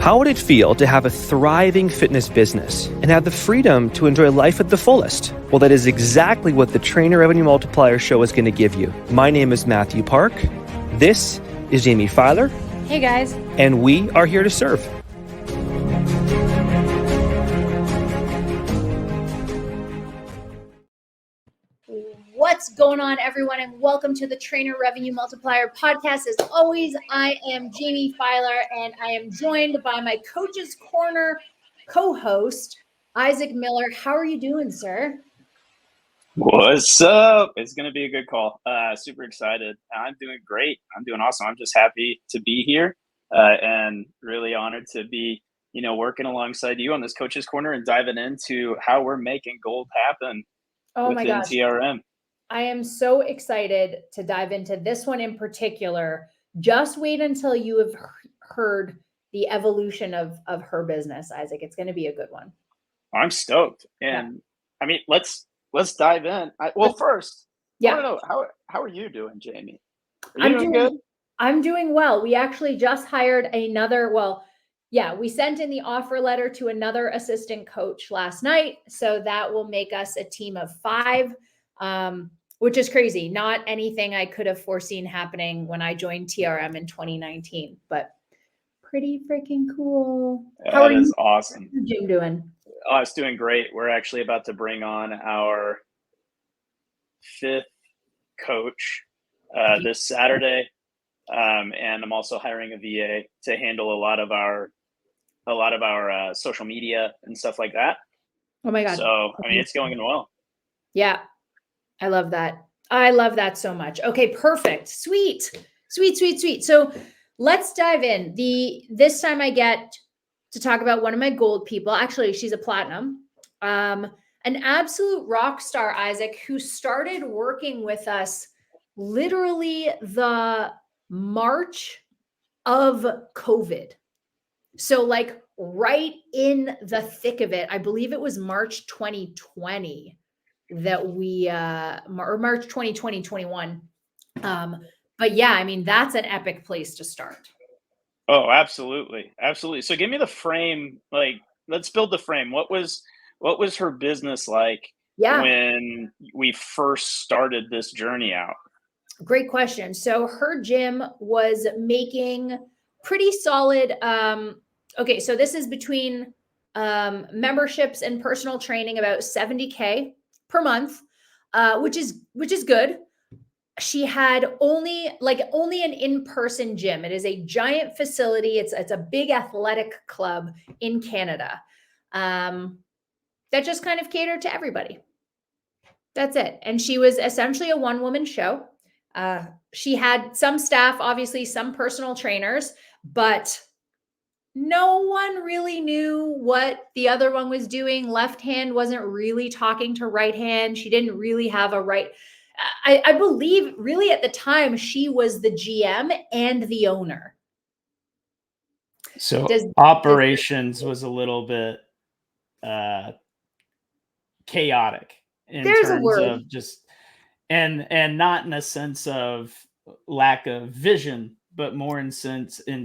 How would it feel to have a thriving fitness business and have the freedom to enjoy life at the fullest? Well, that is exactly what the Trainer Revenue Multiplier show is going to give you. My name is Mathew Park. This is Jaime Filer. Hey guys. And we are here to serve. What's going on, everyone, and welcome to the Trainer Revenue Multiplier podcast. As always, I am Jaime Filer, and I am joined by my Coach's Corner co-host, Isaac Miller. How are you doing, sir? What's up? It's going to be a good call. Super excited. I'm doing great. I'm doing awesome. I'm just happy to be here and really honored to be, working alongside you on this Coach's Corner and diving into how we're making gold happen within TRM. I am so excited to dive into this one in particular. Just wait until you have heard the evolution of her business, Isaac. It's going to be a good one. I'm stoked. And I mean, let's dive in. First, I don't know, how are you doing, Jaime? Are you doing good? I'm doing well. We actually just hired we sent in the offer letter to another assistant coach last night. So that will make us a team of 5. Which is crazy. Not anything I could have foreseen happening when I joined TRM in 2019, but pretty freaking cool. How are you? Awesome. How's your gym doing? Oh, it's doing great. We're actually about to bring on our 5th coach this Saturday. And I'm also hiring a VA to handle a lot of our social media and stuff like that. Oh my God. So, I mean, it's going well. Yeah. I love that. I love that so much. Okay, perfect. Sweet. So let's dive in. This time I get to talk about one of my gold people. Actually, she's a platinum. An absolute rock star, Isaac, who started working with us literally the March of COVID. So like right in the thick of it, I believe it was March 2020. That we or March 2020, 21. But yeah, I mean, that's an epic place to start. Oh, absolutely. So give me the frame, let's build the frame. What was her business like when we first started this journey out? Great question. So her gym was making pretty solid. Okay, so this is between memberships and personal training, about $70K per month, which is good. She had only an in-person gym. It is a giant facility. It's a big athletic club in Canada that just kind of catered to everybody. That's it. And she was essentially a one-woman show. She had some staff, obviously some personal trainers, but no one really knew what the other one was doing. Left hand wasn't really talking to right hand. She didn't really have a right. I believe really at the time she was the GM and the owner. So operations was a little bit chaotic in terms of just, and not in a sense of lack of vision, but more in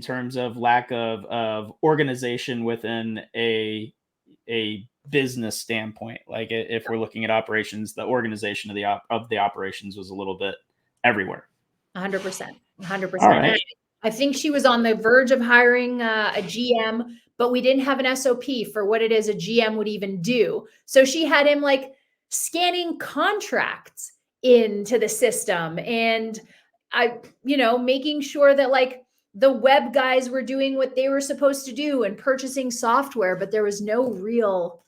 terms of lack of organization within a business standpoint. Like if we're looking at operations, the organization of the operations was a little bit everywhere. 100%. All right. I think she was on the verge of hiring a GM, but we didn't have an SOP for what it is a GM would even do. So she had him scanning contracts into the system and making sure that the web guys were doing what they were supposed to do and purchasing software, but there was no real,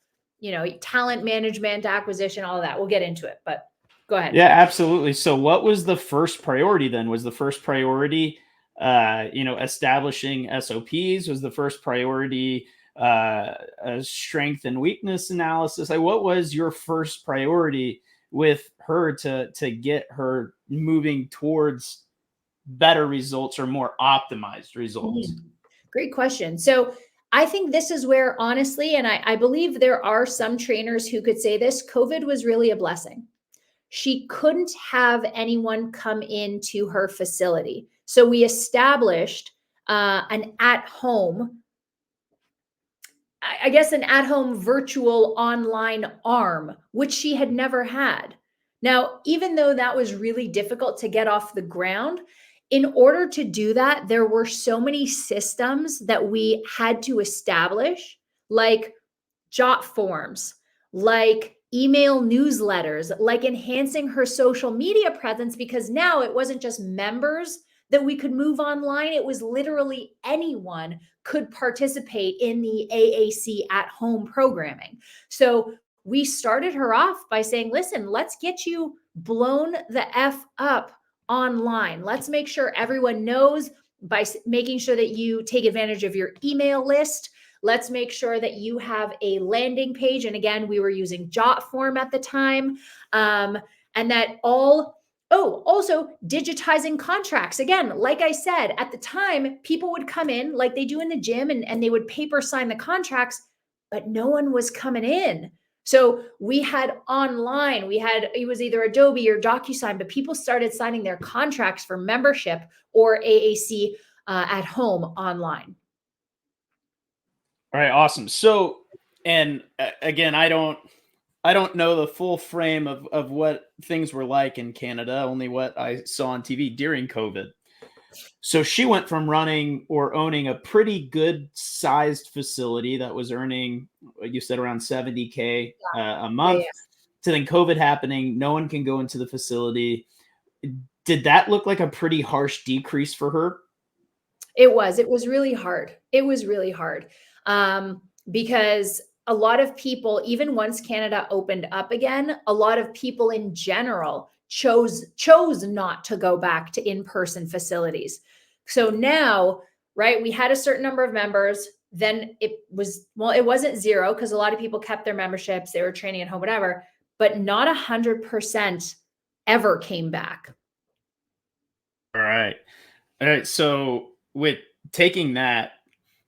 talent management, acquisition, all of that. We'll get into it, but go ahead. Yeah, absolutely. So what was the first priority then? Was the first priority, establishing SOPs? Was the first priority, strength and weakness analysis? What was your first priority with her to get her moving towards better results or more optimized results? Great question. So I think this is where, honestly, and I believe there are some trainers who could say this, COVID was really a blessing. She couldn't have anyone come into her facility. So we established an at-home I guess, an at-home virtual online arm, which she had never had. Now, even though that was really difficult to get off the ground, in order to do that, there were so many systems that we had to establish, like jot forms, like email newsletters, like enhancing her social media presence, because now it wasn't just members that we could move online. It was literally anyone could participate in the AAC at home programming. So we started her off by saying, listen, let's get you blown the F up online. Let's make sure everyone knows by making sure that you take advantage of your email list. Let's make sure that you have a landing page. And again, we were using jot form at the time. And that also digitizing contracts. Again, like I said, at the time, people would come in like they do in the gym and they would paper sign the contracts, but no one was coming in. So we had online, it was either Adobe or DocuSign, but people started signing their contracts for membership or AAC at home online. All right, awesome. So, and again, I don't know the full frame of what things were like in Canada, only what I saw on TV during COVID. So she went from running or owning a pretty good sized facility that was earning, you said, around 70K a month, to then COVID happening. No one can go into the facility. Did that look like a pretty harsh decrease for her? It was really hard. It was really hard because a lot of people, even once Canada opened up again, a lot of people in general chose not to go back to in-person facilities. So now, right, we had a certain number of members. Then it wasn't zero because a lot of people kept their memberships. They were training at home, whatever, but not 100% ever came back. All right. So with taking that,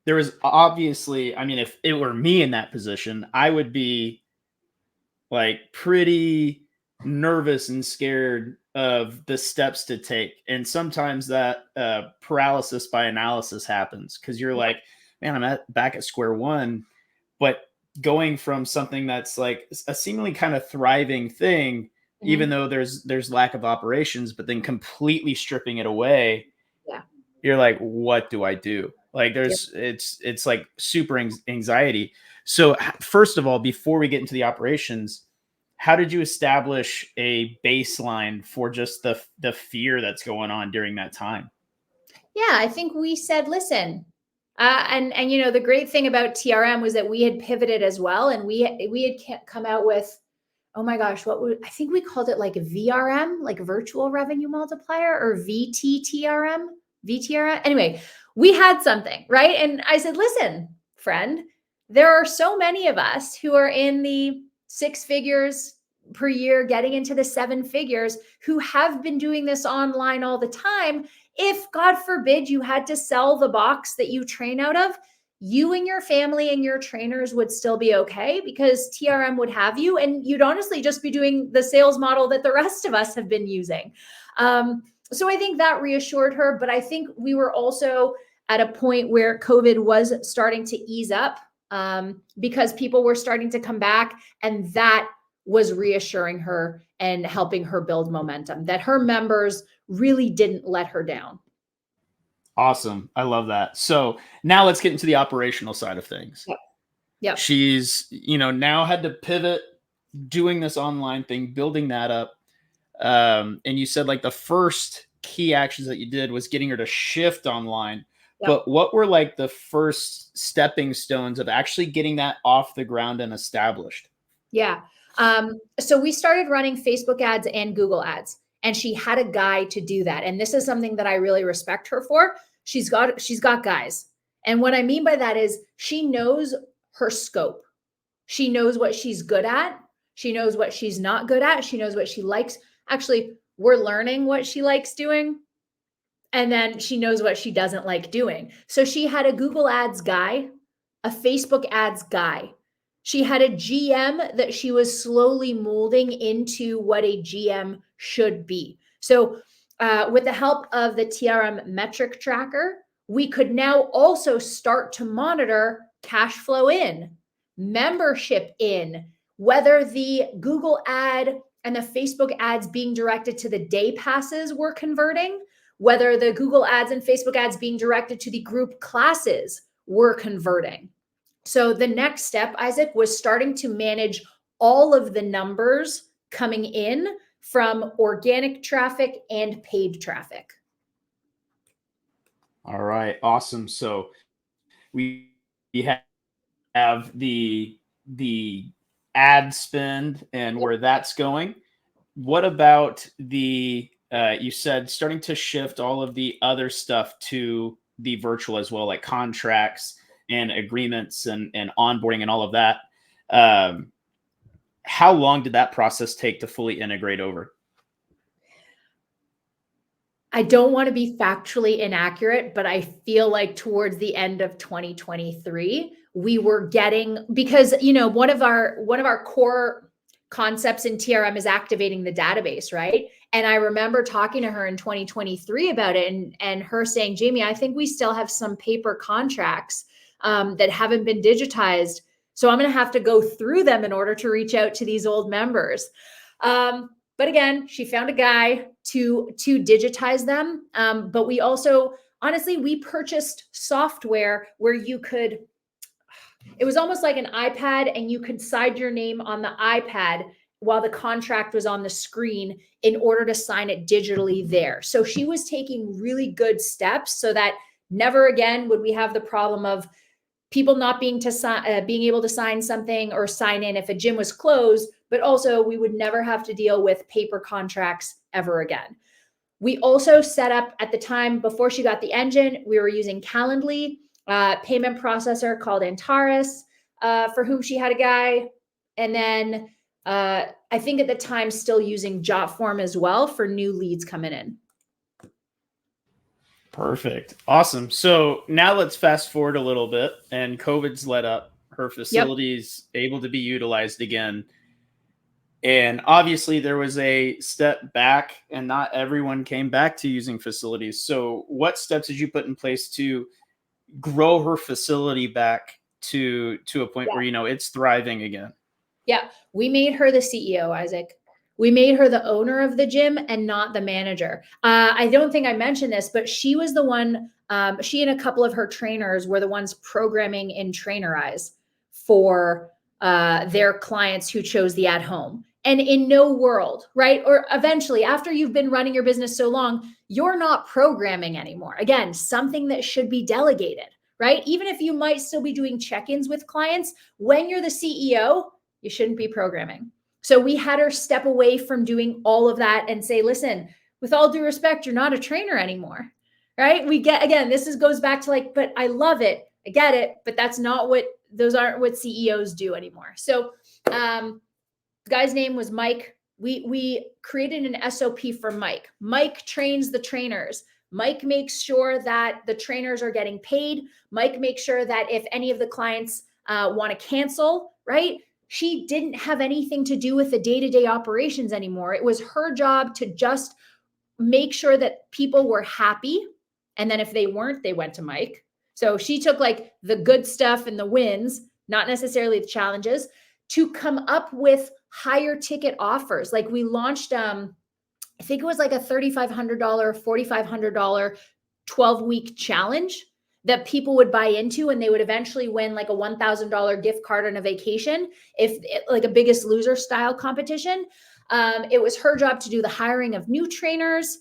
there was obviously, I mean, if it were me in that position, I would be like pretty nervous and scared of the steps to take. And sometimes that paralysis by analysis happens because you're like, man, I'm back at square one. But going from something that's like a seemingly kind of thriving thing, even though there's lack of operations, but then completely stripping it away, you're like, what do I do? Like it's like super anxiety. So first of all, before we get into the operations, how did you establish a baseline for just the fear that's going on during that time? Yeah, I think we said, listen, and you know, the great thing about TRM was that we had pivoted as well. And we had come out with, oh my gosh, I think we called it like VRM, like virtual revenue multiplier, or VTRM. Anyway, we had something, right? And I said, listen, friend, there are so many of us who are in the 6 figures per year, getting into the 7 figures, who have been doing this online all the time. If, God forbid, you had to sell the box that you train out of, you and your family and your trainers would still be okay because TRM would have you, and you'd honestly just be doing the sales model that the rest of us have been using. So I think that reassured her, but I think we were also at a point where COVID was starting to ease up because people were starting to come back, and that was reassuring her and helping her build momentum, that her members really didn't let her down. Awesome. I love that. So now let's get into the operational side of things. Yep. She's, now had to pivot, doing this online thing, building that up. And you said like the first key actions that you did was getting her to shift online. Yep. But what were like the first stepping stones of actually getting that off the ground and established? Yeah. So we started running Facebook ads and Google ads, and she had a guy to do that. And this is something that I really respect her for. She's got guys. And what I mean by that is she knows her scope. She knows what she's good at. She knows what she's not good at. She knows what she likes. Actually, we're learning what she likes doing. And then she knows what she doesn't like doing. So she had a Google ads guy, a Facebook ads guy. She had a GM that she was slowly molding into what a GM should be. So with the help of the TRM metric tracker, we could now also start to monitor cash flow in, membership in, whether the Google ad and the Facebook ads being directed to the day passes were converting, whether the Google ads and Facebook ads being directed to the group classes were converting. So the next step, Isaac, was starting to manage all of the numbers coming in from organic traffic and paid traffic. All right, awesome. So we have the ad spend and where that's going. What about the you said starting to shift all of the other stuff to the virtual as well, like contracts and agreements and onboarding and all of that. How long did that process take to fully integrate over? I don't want to be factually inaccurate, but I feel like towards the end of 2023, we were getting, because, you know, one of our core concepts in TRM is activating the database, right? And I remember talking to her in 2023 about it and her saying, Jamie, I think we still have some paper contracts that haven't been digitized. So I'm going to have to go through them in order to reach out to these old members. But again, she found a guy to digitize them. But we also, honestly, we purchased software where you could, it was almost like an iPad and you could sign your name on the iPad while the contract was on the screen in order to sign it digitally there. So she was taking really good steps so that never again would we have the problem of people not being able to sign something or sign in if a gym was closed, but also we would never have to deal with paper contracts ever again. We also set up at the time before she got the engine, we were using Calendly, payment processor called Antares, for whom she had a guy. And then I think at the time still using Jotform as well for new leads coming in. Perfect. Awesome. So now let's fast forward a little bit, and COVID's let up. Her facility's able to be utilized again. And obviously there was a step back and not everyone came back to using facilities. So what steps did you put in place to grow her facility back to a point where, you know, it's thriving again? Yeah. We made her the CEO, Isaac. We made her the owner of the gym and not the manager. I don't think I mentioned this, but she was the one, she and a couple of her trainers were the ones programming in Trainerize for their clients who chose the at home. And in no world, right? Or eventually, after you've been running your business so long, you're not programming anymore. Again, something that should be delegated, right? Even if you might still be doing check-ins with clients, when you're the CEO, you shouldn't be programming. So we had her step away from doing all of that and say, listen, with all due respect, you're not a trainer anymore, right? We get, again, goes back to like, but I love it. I get it, but those aren't what CEOs do anymore. So the guy's name was Mike. We created an SOP for Mike. Mike trains the trainers. Mike makes sure that the trainers are getting paid. Mike makes sure that if any of the clients want to cancel, right? She didn't have anything to do with the day-to-day operations anymore. It was her job to just make sure that people were happy. And then if they weren't, they went to Mike. So she took like the good stuff and the wins, not necessarily the challenges, to come up with higher ticket offers. Like we launched, I think it was like a $3,500, $4,500 12-week challenge that people would buy into, and they would eventually win like a $1,000 gift card on a vacation, like a Biggest Loser style competition. It was her job to do the hiring of new trainers,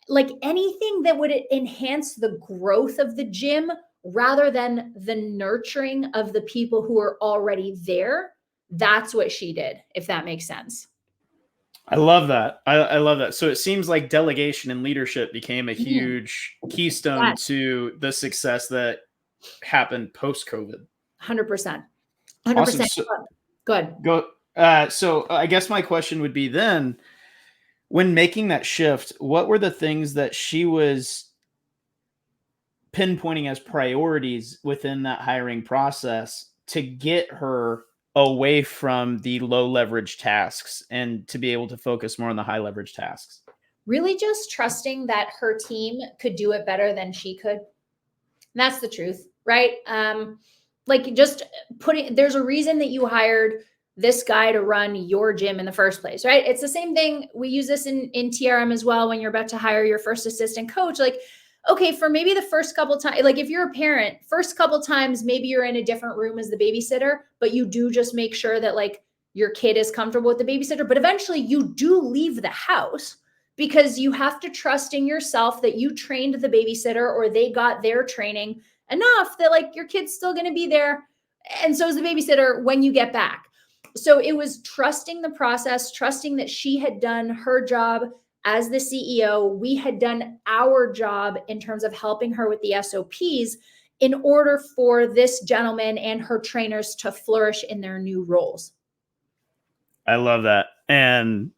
like anything that would enhance the growth of the gym rather than the nurturing of the people who are already there. That's what she did, if that makes sense. I love that. I love that. So it seems like delegation and leadership became a huge keystone to the success that happened post-COVID. 100%. 100%. Awesome. So, good. Go. So I guess my question would be then, when making that shift, what were the things that she was pinpointing as priorities within that hiring process to get her away from the low leverage tasks and to be able to focus more on the high leverage tasks? Really just trusting that her team could do it better than she could. And that's the truth, right? Like just there's a reason that you hired this guy to run your gym in the first place, right? It's the same thing. We use this in TRM as well. When you're about to hire your first assistant coach, like, okay, for maybe the first couple times, like if you're a parent, first couple times, maybe you're in a different room as the babysitter, but you do just make sure that like your kid is comfortable with the babysitter. But eventually you do leave the house because you have to trust in yourself that you trained the babysitter or they got their training enough that like your kid's still going to be there. And so is the babysitter when you get back. So it was trusting the process, trusting that she had done her job as the CEO. We had done our job in terms of helping her with the SOPs in order for this gentleman and her trainers to flourish in their new roles. I love that. And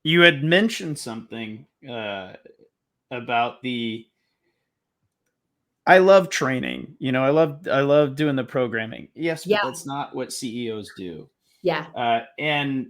you had mentioned something about I love training. You know, I love doing the programming. Yes, but that's not what CEOs do. Yeah. And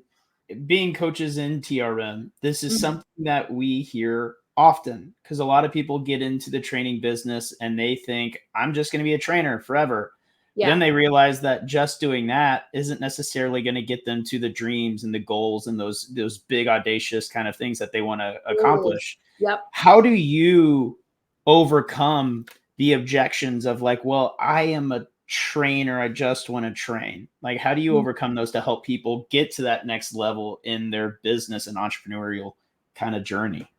being coaches in TRM, this is something that we hear often because a lot of people get into the training business and they think I'm just going to be a trainer forever. Yeah. Then they realize that just doing that isn't necessarily going to get them to the dreams and the goals and those big audacious kind of things that they want to accomplish. Yep. How do you overcome the objections of like, well, I am a trainer, I just want to train? Like, how do you overcome those to help people get to that next level in their business and entrepreneurial kind of journey?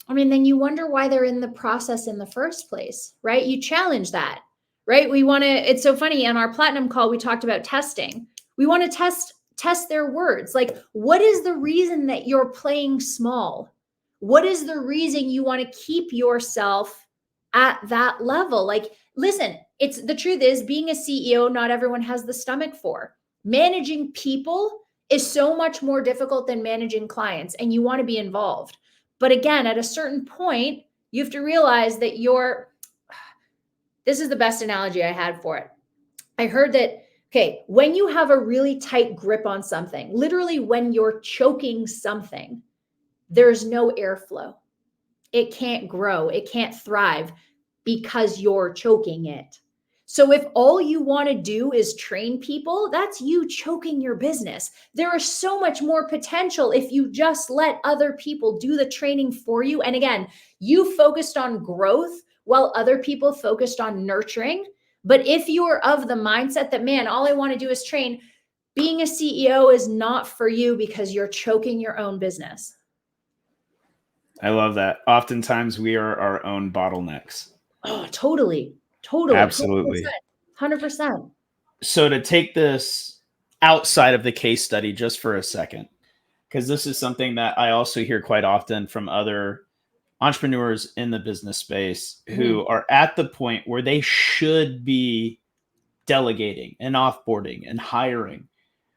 I mean, then you wonder why they're in the process in the first place, right? You challenge that, right? We want to, it's so funny. On our platinum call, we talked about testing. We want to test their words. Like, what is the reason that you're playing small? What is the reason you want to keep yourself at that level? Like, listen, the truth is being a CEO, not everyone has the stomach for. Managing people is so much more difficult than managing clients, and you want to be involved. But again, at a certain point, you have to realize that this is the best analogy I had for it. I heard that, okay, when you have a really tight grip on something, literally when you're choking something, there's no airflow. It can't grow. It can't thrive because you're choking it. So if all you want to do is train people, that's you choking your business. There is so much more potential if you just let other people do the training for you. And again, you focused on growth while other people focused on nurturing. But if you are of the mindset that, man, all I want to do is train, being a CEO is not for you because you're choking your own business. I love that. Oftentimes we are our own bottlenecks. Oh, totally. Absolutely. 100%. So to take this outside of the case study just for a second, because this is something that I also hear quite often from other entrepreneurs in the business space who are at the point where they should be delegating and offboarding and hiring.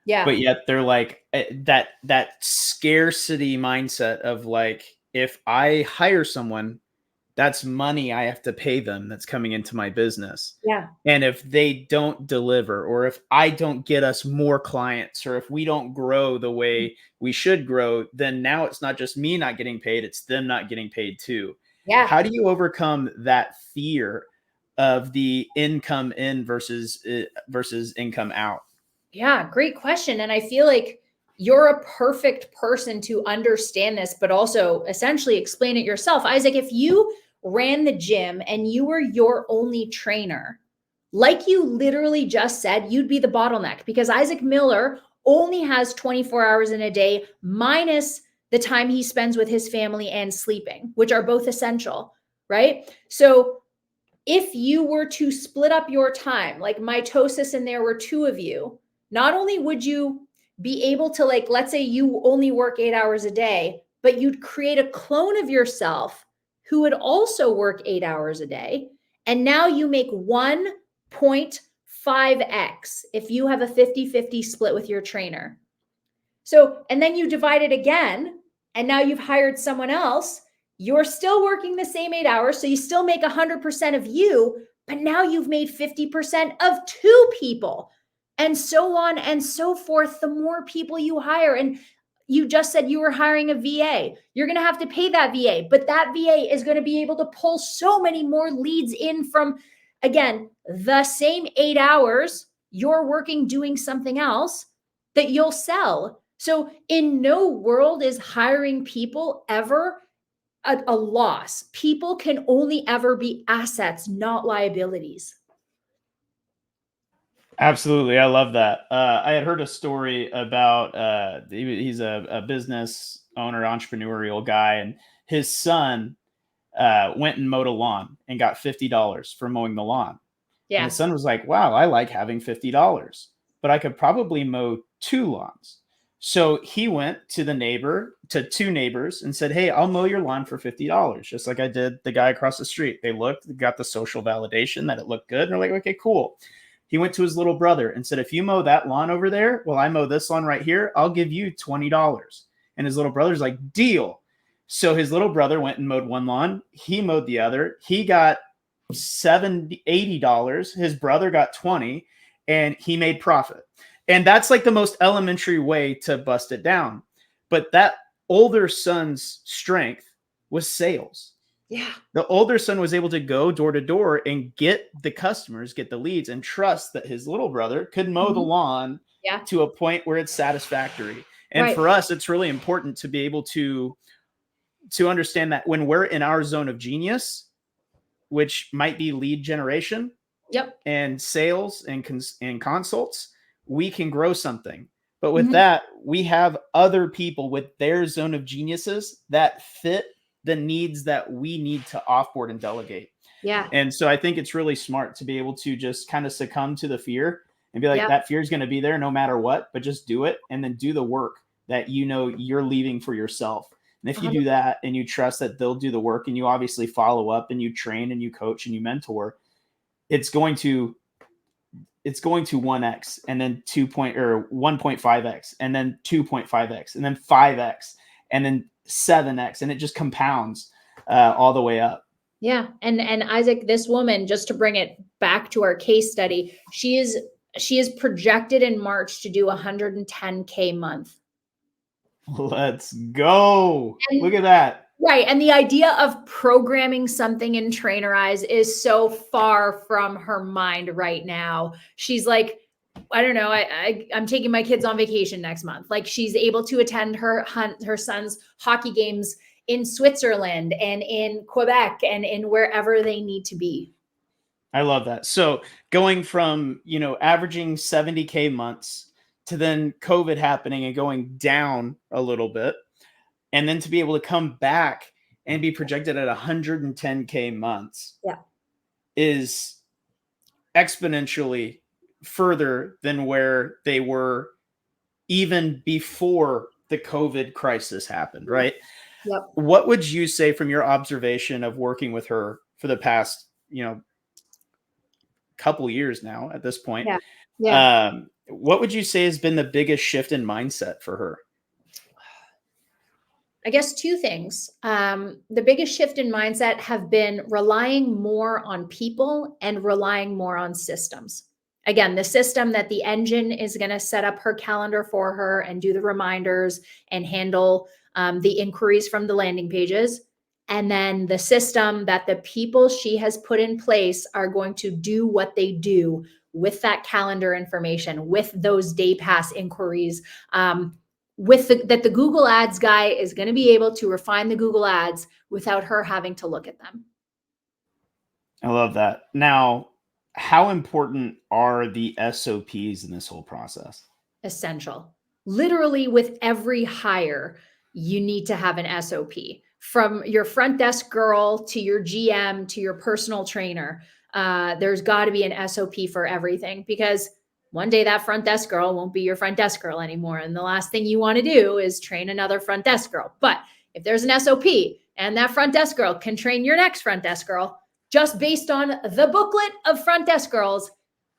Yeah. But yet they're like that scarcity mindset of like, if I hire someone, that's money I have to pay them that's coming into my business. Yeah. And if they don't deliver, or if I don't get us more clients, or if we don't grow the way we should grow, then now it's not just me not getting paid, it's them not getting paid too. Yeah. How do you overcome that fear of the income in versus income out? Yeah, great question. And I feel like you're a perfect person to understand this, but also essentially explain it yourself. Isaac, if you ran the gym and you were your only trainer, like you literally just said, you'd be the bottleneck, because Isaac Miller only has 24 hours in a day minus the time he spends with his family and sleeping, which are both essential, right? So if you were to split up your time, like mitosis and there were two of you, not only would you be able to, like, let's say you only work 8 hours a day, but you'd create a clone of yourself who would also work 8 hours a day. And now you make 1.5x if you have a 50-50 split with your trainer. So, and then you divide it again, and now you've hired someone else. You're still working the same 8 hours. So you still make 100% of you, but now you've made 50% of two people. And so on and so forth, the more people you hire. And you just said you were hiring a VA. You're going to have to pay that VA, but that VA is going to be able to pull so many more leads in from, again, the same 8 hours. you're working doing something else that you'll sell. So in no world is hiring people ever a loss. People can only ever be assets, not liabilities. Absolutely. I love that. I had heard a story about he's a business owner, entrepreneurial guy, and his son went and mowed a lawn and got $50 for mowing the lawn. Yeah. And his son was like, wow, I like having $50, but I could probably mow 2 lawns. So he went to two neighbors and said, hey, I'll mow your lawn for $50, just like I did the guy across the street. They looked, got the social validation that it looked good. And they're like, okay, cool. He went to his little brother and said, if you mow that lawn over there, well, I mow this lawn right here, I'll give you $20. And his little brother's like, deal. So his little brother went and mowed one lawn. He mowed the other. He got $80. His brother got 20, and he made profit. And that's like the most elementary way to bust it down. But that older son's strength was sales. Yeah. The older son was able to go door to door and get the customers, get the leads, and trust that his little brother could mow the lawn to a point where it's satisfactory. And for us, it's really important to be able to understand that when we're in our zone of genius, which might be lead generation and sales and consults, we can grow something. But with that, we have other people with their zone of geniuses that fit the needs that we need to offboard and delegate. Yeah. And so I think it's really smart to be able to just kind of succumb to the fear and be like, that fear is going to be there no matter what, but just do it and then do the work that you know you're leaving for yourself. And if you do that and you trust that they'll do the work and you obviously follow up and you train and you coach and you mentor, it's going to 1x and then 1.5x and then 2.5x and then 5x and then 7x, and it just compounds all the way up. Yeah. And Isaac, this woman, just to bring it back to our case study, she is projected in March to do 110K month. Let's go. Look at that. Right. And the idea of programming something in Trainerize is so far from her mind right now. She's like, I don't know. I'm taking my kids on vacation next month. Like, she's able to attend her son's hockey games in Switzerland and in Quebec and in wherever they need to be. I love that. So going from, averaging 70K months to then COVID happening and going down a little bit, and then to be able to come back and be projected at 110K months is exponentially further than where they were even before the COVID crisis happened, right? Yep. What would you say from your observation of working with her for the past, couple years now at this point? What would you say has been the biggest shift in mindset for her? I guess 2 things. The biggest shift in mindset have been relying more on people and relying more on systems. Again, the system that the engine is going to set up her calendar for her and do the reminders and handle the inquiries from the landing pages. And then the system that the people she has put in place are going to do what they do with that calendar information, with those day pass inquiries, that the Google Ads guy is going to be able to refine the Google Ads without her having to look at them. I love that. Now, how important are the SOPs in this whole process? Essential. Literally with every hire, you need to have an SOP. From your front desk girl to your GM to your personal trainer, there's got to be an SOP for everything, because one day that front desk girl won't be your front desk girl anymore. And the last thing you want to do is train another front desk girl. But if there's an SOP and that front desk girl can train your next front desk girl just based on the booklet of front desk girls,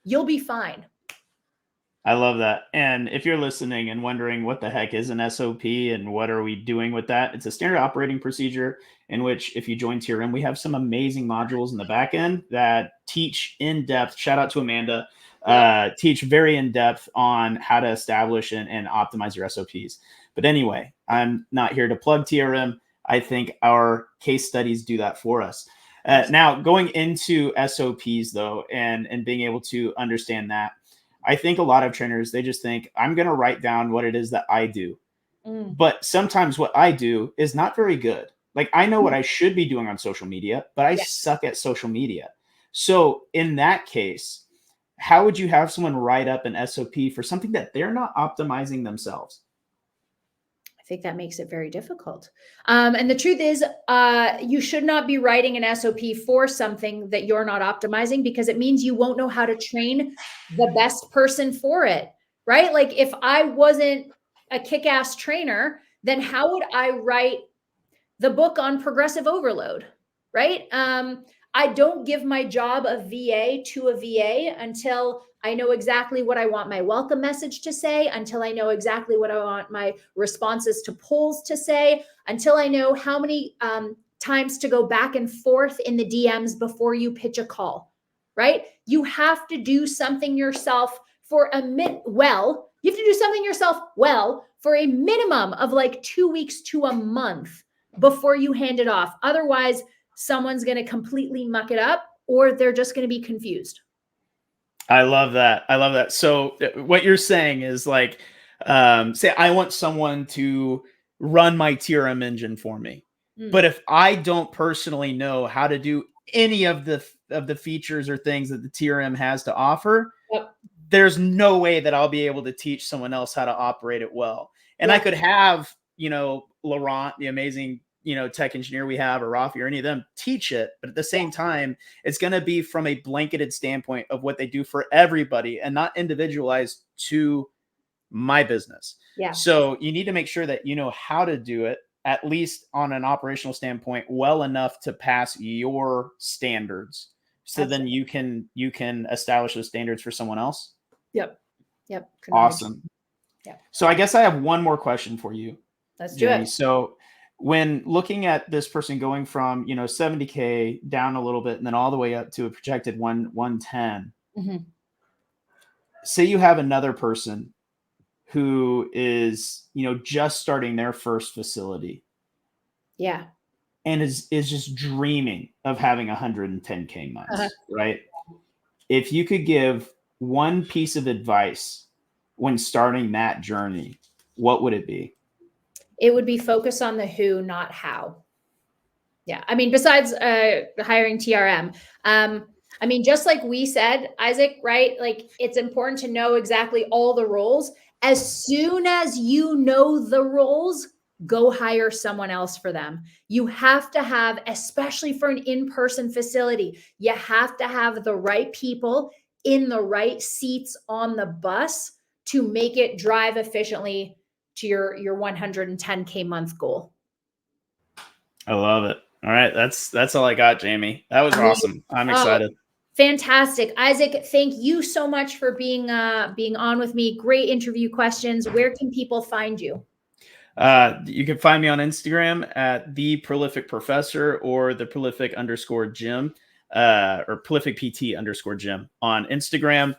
you'll be fine. I love that. And if you're listening and wondering what the heck is an SOP and what are we doing with that, it's a standard operating procedure in which, if you join TRM, we have some amazing modules in the back end that teach in depth. Shout out to Amanda. Teach very in depth on how to establish and optimize your SOPs. But anyway, I'm not here to plug TRM. I think our case studies do that for us. Now, going into SOPs though, and being able to understand that, I think a lot of trainers, they just think, I'm going to write down what it is that I do. But sometimes what I do is not very good. Like, I know what I should be doing on social media, but I suck at social media. So in that case, how would you have someone write up an SOP for something that they're not optimizing themselves? I think that makes it very difficult. And the truth is, you should not be writing an SOP for something that you're not optimizing, because it means you won't know how to train the best person for it, right? Like, if I wasn't a kick-ass trainer, then how would I write the book on progressive overload, right? I don't give my job of VA to a VA until I know exactly what I want my welcome message to say, until I know exactly what I want my responses to polls to say, until I know how many times to go back and forth in the DMs before you pitch a call, right? You have to do something yourself for you have to do something yourself for a minimum of like 2 weeks to a month before you hand it off. Otherwise, someone's going to completely muck it up, or they're just going to be confused. I love that. So what you're saying is, like, say I want someone to run my TRM engine for me. But if I don't personally know how to do any of the features or things that the TRM has to offer, there's no way that I'll be able to teach someone else how to operate it well. And I could have, Laurent, the amazing, tech engineer we have, or Rafi, or any of them, teach it. But at the same time, it's going to be from a blanketed standpoint of what they do for everybody and not individualized to my business. Yeah. So you need to make sure that you know how to do it, at least on an operational standpoint, well enough to pass your standards. So Absolutely. Then you can establish those standards for someone else. Yep. Awesome. Yeah. So I guess I have one more question for you. Let's do it. So when looking at this person going from, 70K down a little bit and then all the way up to a projected 110, say you have another person who is, just starting their first facility. Yeah. And is just dreaming of having 110K months, right? If you could give one piece of advice when starting that journey, what would it be? It would be focus on the who, not how. Yeah. I mean, besides hiring TRM, just like we said, Isaac, right? Like, it's important to know exactly all the roles. As soon as you know the roles, go hire someone else for them. You have to have, especially for an in-person facility, you have to have the right people in the right seats on the bus to make it drive efficiently to your 110K month goal. I love it. All right. That's all I got, Jamie. That was awesome. I'm excited. Fantastic. Isaac, thank you so much for being on with me. Great interview questions. Where can people find you? You can find me on Instagram at the Prolific Professor or the Prolific_Gym, or Prolific PT _Gym on Instagram.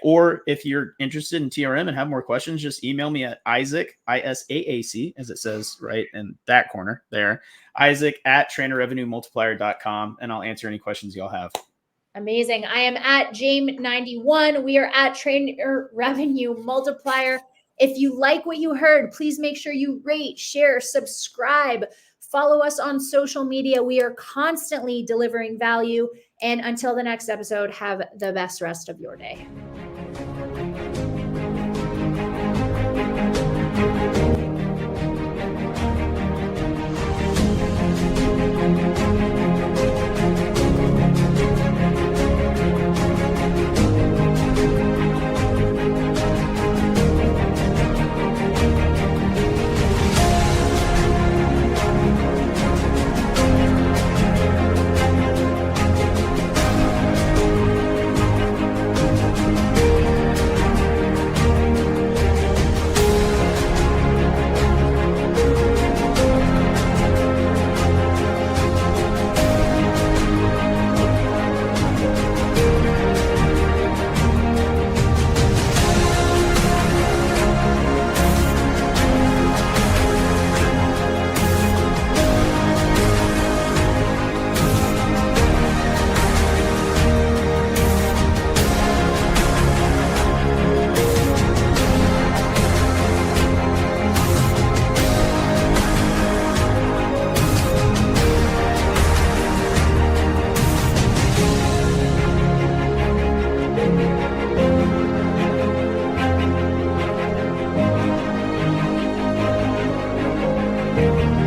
Or if you're interested in TRM and have more questions, just email me at Isaac, ISAAC, as it says right in that corner there, Isaac at trainerrevenuemultiplier.com, and I'll answer any questions y'all have. Amazing. I am at Jaime91. We are at Trainer Revenue Multiplier. If you like what you heard, please make sure you rate, share, subscribe, follow us on social media. We are constantly delivering value. And until the next episode, have the best rest of your day. you.